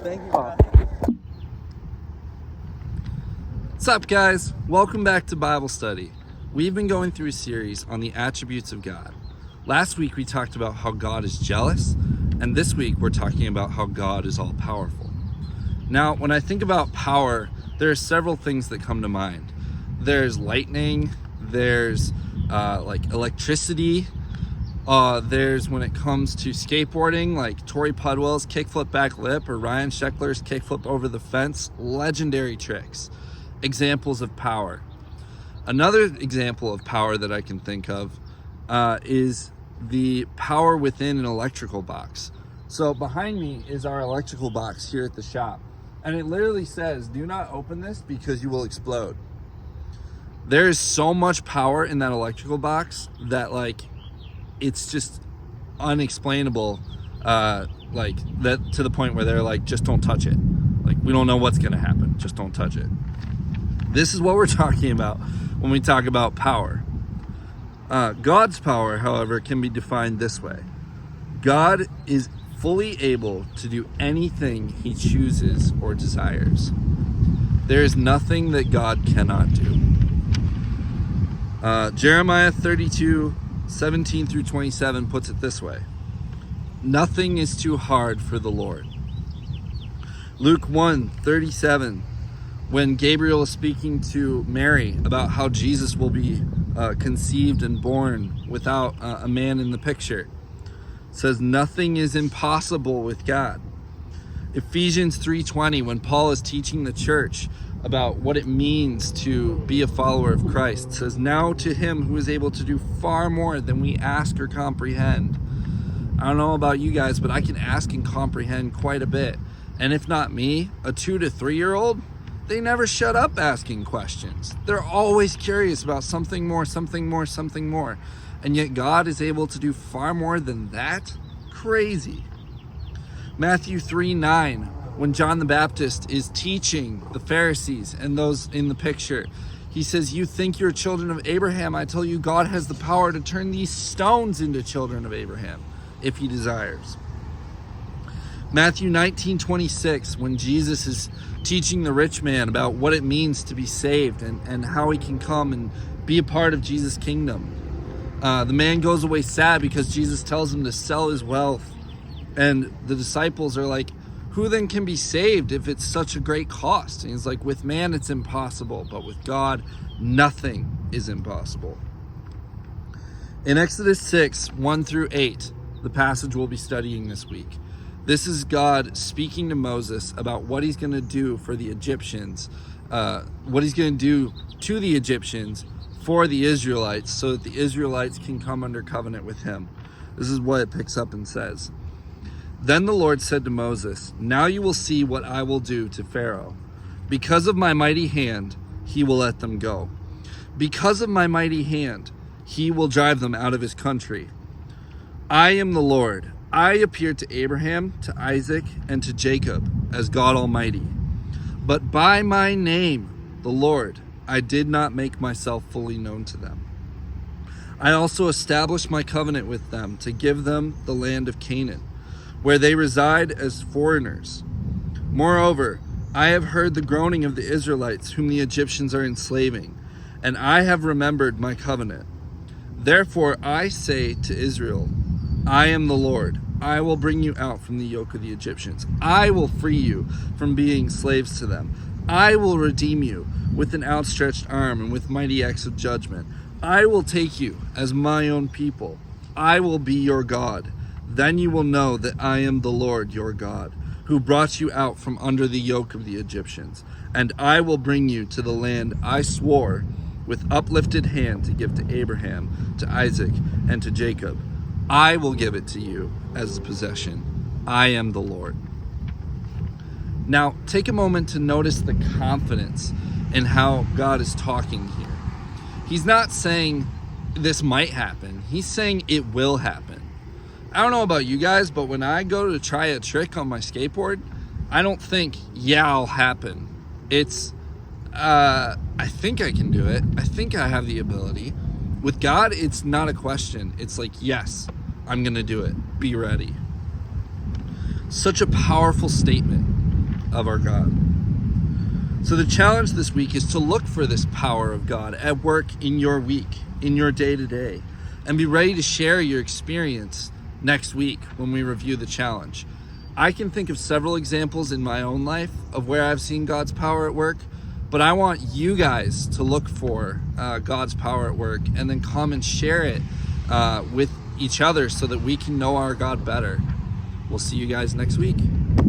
Thank you. What's up, guys? Welcome back to Bible study. We've been going through a series on the attributes of God. Last week we talked about how God is jealous, and this week we're talking about how God is all powerful. Now, when I think about power, there are several things that come to mind. There's lightning, there's like electricity, there's when it comes to skateboarding, like Tori Pudwell's kickflip back lip or Ryan Sheckler's kickflip over the fence, legendary tricks, examples of power. Another example of power that I can think of is the power within an electrical box. So behind me is our electrical box here at the shop, and it literally says, do not open this because you will explode. There is so much power in that electrical box that it's just unexplainable, like that, to the point where they're like, just don't touch it. Like, we don't know what's gonna happen, just don't touch it. This is what we're talking about when we talk about power. God's power, however, can be defined this way. God is fully able to do anything he chooses or desires. There is nothing that God cannot do. Jeremiah 32:17 through 27 puts it this way. Nothing is too hard for the Lord. Luke 1:37, when Gabriel is speaking to Mary about how Jesus will be conceived and born without a man in the picture, says nothing is impossible with God. Ephesians 3:20, when Paul is teaching the church about what it means to be a follower of Christ, says, now to him who is able to do far more than we ask or comprehend. I don't know about you guys, but I can ask and comprehend quite a bit. And if not me, a 2 to 3 year old, they never shut up asking questions. They're always curious about something more, something more, something more. And yet God is able to do far more than that? Crazy. Matthew 3:9, when John the Baptist is teaching the Pharisees and those in the picture, he says, you think you're children of Abraham. I tell you, God has the power to turn these stones into children of Abraham if he desires. Matthew 19:26, when Jesus is teaching the rich man about what it means to be saved and how he can come and be a part of Jesus' kingdom. The man goes away sad because Jesus tells him to sell his wealth. And the disciples are like, who then can be saved if it's such a great cost? And he's like, with man it's impossible, but with God nothing is impossible. In Exodus 6:1 through 8, the passage we'll be studying this week, this is God speaking to Moses about what he's going to do for the Egyptians, what he's going to do to the Egyptians for the Israelites so that the Israelites can come under covenant with him. This is what it picks up and says. Then the Lord said to Moses, now you will see what I will do to Pharaoh. Because of my mighty hand, he will let them go. Because of my mighty hand, he will drive them out of his country. I am the Lord. I appeared to Abraham, to Isaac, and to Jacob as God Almighty. But by my name, the Lord, I did not make myself fully known to them. I also established my covenant with them to give them the land of Canaan, where they reside as foreigners. Moreover, I have heard the groaning of the Israelites whom the Egyptians are enslaving, and I have remembered my covenant. Therefore I say to Israel, I am the Lord. I will bring you out from the yoke of the Egyptians. I will free you from being slaves to them. I will redeem you with an outstretched arm and with mighty acts of judgment. I will take you as my own people. I will be your God. Then you will know that I am the Lord your God, who brought you out from under the yoke of the Egyptians. And I will bring you to the land I swore with uplifted hand to give to Abraham, to Isaac, and to Jacob. I will give it to you as a possession. I am the Lord. Now, take a moment to notice the confidence in how God is talking here. He's not saying this might happen. He's saying it will happen. I don't know about you guys, but when I go to try a trick on my skateboard, I don't think, yeah, it'll happen. It's, I think I can do it. I think I have the ability. With God, it's not a question. It's like, yes, I'm going to do it. Be ready. Such a powerful statement. of our God. So the challenge this week is to look for this power of God at work in your week, in your day-to-day, and be ready to share your experience next week when we review the challenge. I can think of several examples in my own life of where I've seen God's power at work, but I want you guys to look for God's power at work and then come and share it with each other so that we can know our God better. We'll see you guys next week.